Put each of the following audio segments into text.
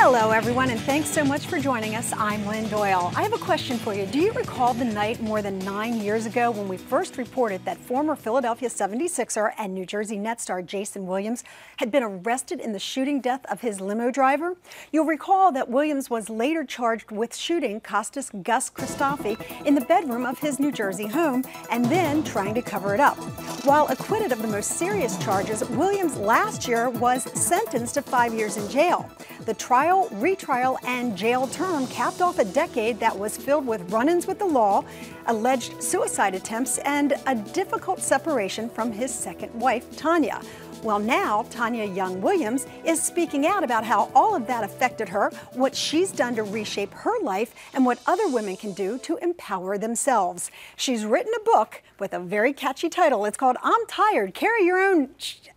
Hello everyone, and thanks so much for joining us. I'm Lynn Doyle. I have a question for you. Do you recall the night more than 9 years ago when we first reported that former Philadelphia 76er and New Jersey Net star Jayson Williams had been arrested in the shooting death of his limo driver? You'll recall that Williams was later charged with shooting Costas Gus Christofi in the bedroom of his New Jersey home and then trying to cover it up. While acquitted of the most serious charges, Williams last year was sentenced to 5 years in jail. The trial, retrial, and jail term capped off a decade that was filled with run-ins with the law, alleged suicide attempts, and a difficult separation from his second wife, Tanya. Well, now Tanya Williams is speaking out about how all of that affected her, what she's done to reshape her life, and what other women can do to empower themselves. She's written a book with a very catchy title. It's called I'm Tired, Carry Your Own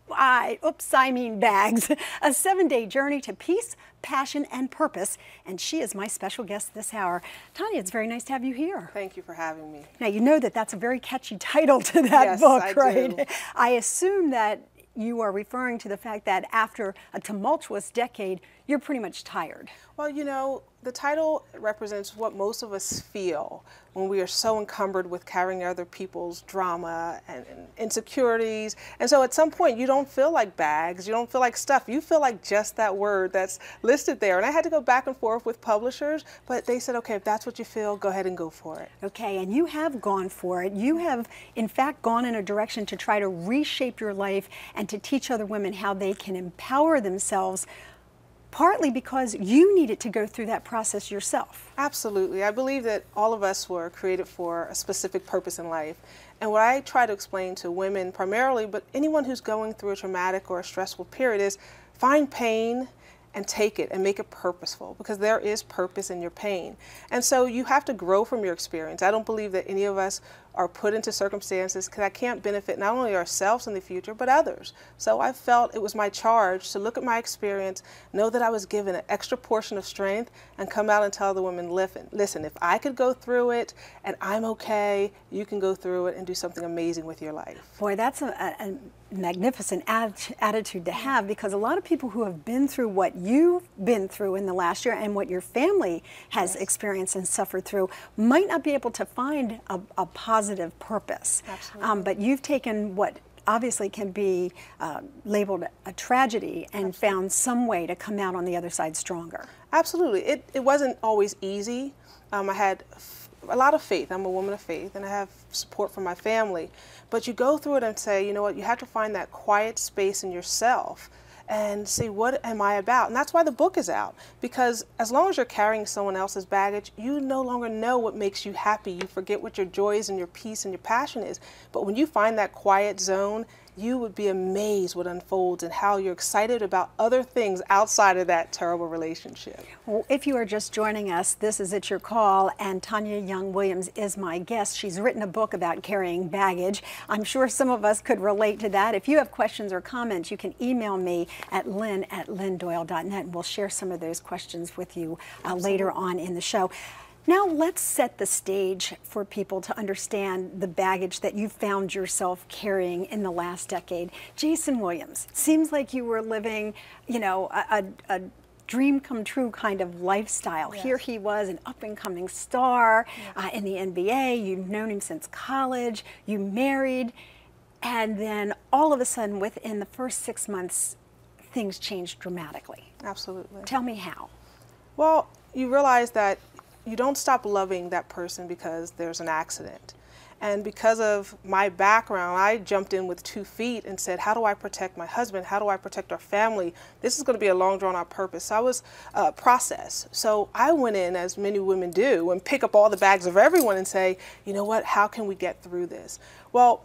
Bags, a 7-day journey to peace, passion, and purpose. And she is my special guest this hour. Tanya, it's very nice to have you here. Thank you for having me. Now, you know that that's a very catchy title to that book, I right? do. I assume that you are referring to the fact that after a tumultuous decade, you're pretty much tired. Well, you know, the title represents what most of us feel when we are so encumbered with carrying other people's drama and insecurities. And so at some point, you don't feel like bags, you don't feel like stuff, you feel like just that word that's listed there. And I had to go back and forth with publishers, but they said, okay, if that's what you feel, go ahead and go for it. Okay, and you have gone for it. You have, in fact, gone in a direction to try to reshape your life and to teach other women how they can empower themselves, partly because you needed to go through that process yourself. Absolutely. I believe that all of us were created for a specific purpose in life. And what I try to explain to women primarily, but anyone who's going through a traumatic or a stressful period, is find pain and take it and make it purposeful, because there is purpose in your pain. And so you have to grow from your experience. I don't believe that any of us are put into circumstances that can't benefit not only ourselves in the future, but others. So I felt it was my charge to look at my experience, know that I was given an extra portion of strength, and come out and tell the women, listen, if I could go through it and I'm okay, you can go through it and do something amazing with your life. Boy, that's a magnificent attitude to have, because a lot of people who have been through what you've been through in the last year and what your family has experienced and suffered through might not be able to find a positive purpose. Absolutely. But you've taken what obviously can be labeled a tragedy and found some way to come out on the other side stronger. Absolutely. It wasn't always easy. I had a lot of faith. I'm a woman of faith, and I have support from my family. But you go through it and say, you know what, you have to find that quiet space in yourself and see, what am I about? And that's why the book is out, because as long as you're carrying someone else's baggage, you no longer know what makes you happy. You forget what your joy is and your peace and your passion is. But when you find that quiet zone, you would be amazed what unfolds and how you're excited about other things outside of that terrible relationship. Well, if you are just joining us, this is It's Your Call, and Tanya Williams is my guest. She's written a book about carrying baggage. I'm sure some of us could relate to that. If you have questions or comments, you can email me at lynn@lynndoyle.net, and we'll share some of those questions with you later on in the show. Now let's set the stage for people to understand the baggage that you found yourself carrying in the last decade. Jayson Williams, seems like you were living, you know, a dream come true kind of lifestyle. Yes. Here he was, an up-and-coming star in the NBA. You've known him since college. You married, and then all of a sudden, within the first 6 months, things changed dramatically. Absolutely. Tell me how. Well, you realize that you don't stop loving that person because there's an accident. And because of my background, I jumped in with 2 feet and said, how do I protect my husband? How do I protect our family? This is going to be a long drawn out purpose. So I was process. So I went in, as many women do, and pick up all the bags of everyone and say, you know what, how can we get through this? Well,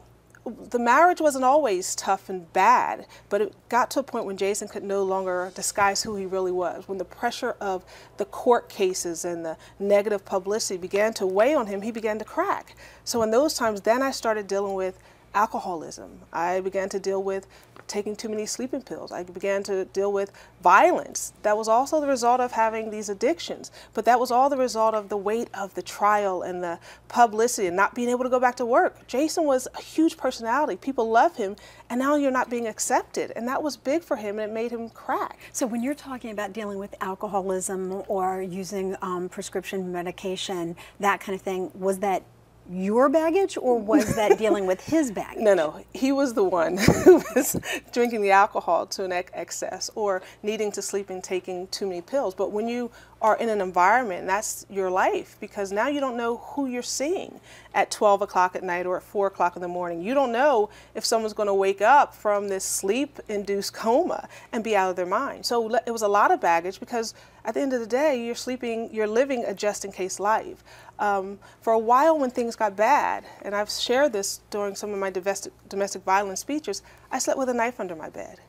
the marriage wasn't always tough and bad, but it got to a point when Jayson could no longer disguise who he really was. When the pressure of the court cases and the negative publicity began to weigh on him, he began to crack. So in those times, then I started dealing with alcoholism. I began to deal with taking too many sleeping pills. I began to deal with violence. That was also the result of having these addictions. But that was all the result of the weight of the trial and the publicity and not being able to go back to work. Jayson was a huge personality. People love him, and now you're not being accepted. And that was big for him, and it made him crack. So when you're talking about dealing with alcoholism or using prescription medication, that kind of thing, was that your baggage, or was that dealing with his baggage? No, he was the one who was drinking the alcohol to an excess or needing to sleep and taking too many pills. But when you are in an environment, that's your life, because now you don't know who you're seeing at 12 o'clock at night or at 4 o'clock in the morning. You don't know if someone's going to wake up from this sleep-induced coma and be out of their mind. So it was a lot of baggage, because at the end of the day, you're living a just-in-case life. For a while when things got bad, and I've shared this during some of my domestic violence speeches, I slept with a knife under my bed,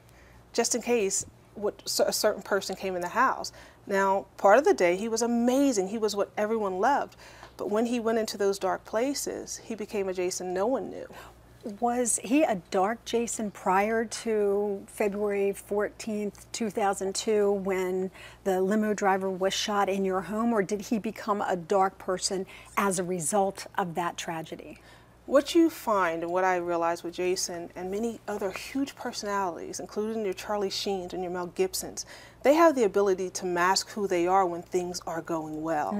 just in case a certain person came in the house. Now, part of the day, he was amazing. He was what everyone loved. But when he went into those dark places, he became a Jayson no one knew. Was he a dark Jayson prior to February 14th, 2002, when the limo driver was shot in your home, or did he become a dark person as a result of that tragedy? What you find, and what I realized with Jayson and many other huge personalities, including your Charlie Sheens and your Mel Gibsons, they have the ability to mask who they are when things are going well.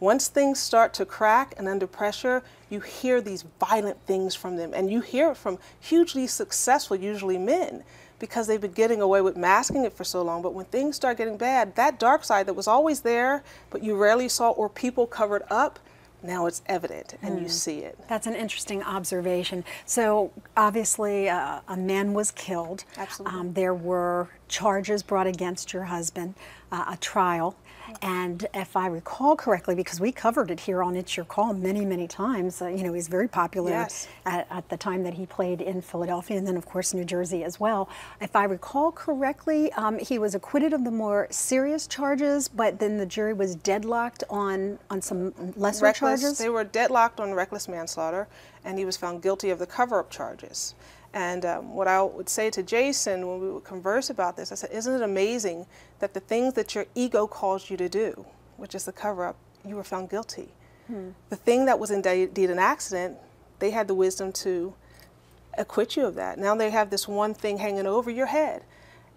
Once things start to crack and under pressure, you hear these violent things from them, and you hear it from hugely successful, usually men, because they've been getting away with masking it for so long. But when things start getting bad, that dark side that was always there, but you rarely saw or people covered up, now it's evident and you see it. That's an interesting observation. So obviously a man was killed. Absolutely. There were charges brought against your husband, a trial. And if I recall correctly, because we covered it here on It's Your Call many, many times, you know, he's very popular. Yes. At the time that he played in Philadelphia, and then of course New Jersey as well. If I recall correctly, he was acquitted of the more serious charges, but then the jury was deadlocked on some lesser charges? They were deadlocked on reckless manslaughter, and he was found guilty of the cover-up charges. And what I would say to Jayson when we would converse about this, I said, isn't it amazing that the things that your ego calls you to do, which is the cover-up, you were found guilty. The thing that was indeed an accident, they had the wisdom to acquit you of that. Now they have this one thing hanging over your head.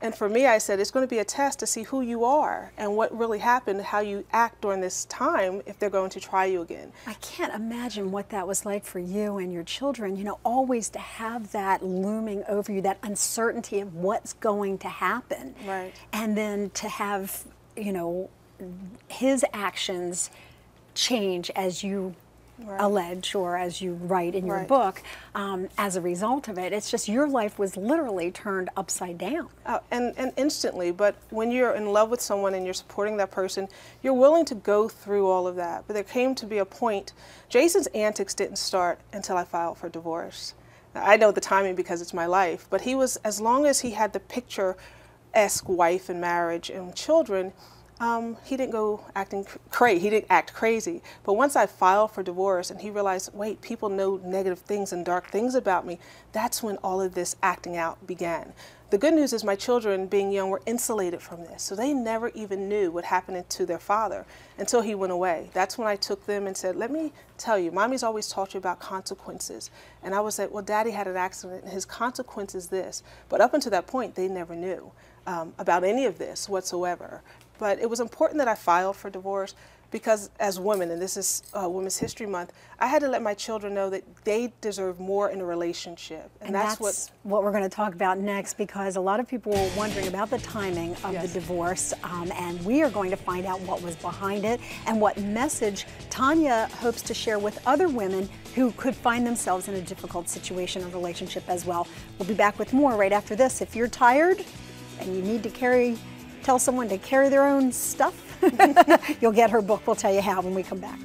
And for me, I said, it's going to be a test to see who you are and what really happened, how you act during this time if they're going to try you again. I can't imagine what that was like for you and your children, you know, always to have that looming over you, that uncertainty of what's going to happen. Right. And then to have, you know, his actions change as you allege, or as you write in your book, as a result of it. It's just your life was literally turned upside down. And instantly, but when you're in love with someone and you're supporting that person, you're willing to go through all of that. But there came to be a point, Jayson's antics didn't start until I filed for divorce. Now, I know the timing because it's my life, but he was, as long as he had the picture-esque wife and marriage and children, he didn't go acting crazy. He didn't act crazy. But once I filed for divorce and he realized, wait, people know negative things and dark things about me, that's when all of this acting out began. The good news is my children, being young, were insulated from this. So they never even knew what happened to their father until he went away. That's when I took them and said, let me tell you, Mommy's always taught you about consequences. And I was like, well, Daddy had an accident and his consequence is this. But up until that point, they never knew about any of this whatsoever. But it was important that I filed for divorce because as women, and this is Women's History Month, I had to let my children know that they deserve more in a relationship. And that's what we're going to talk about next, because a lot of people were wondering about the timing of the divorce, and we are going to find out what was behind it and what message Tanya hopes to share with other women who could find themselves in a difficult situation or relationship as well. We'll be back with more right after this. If you're tired and you need to tell someone to carry their own stuff, you'll get her book. We'll tell you how when we come back.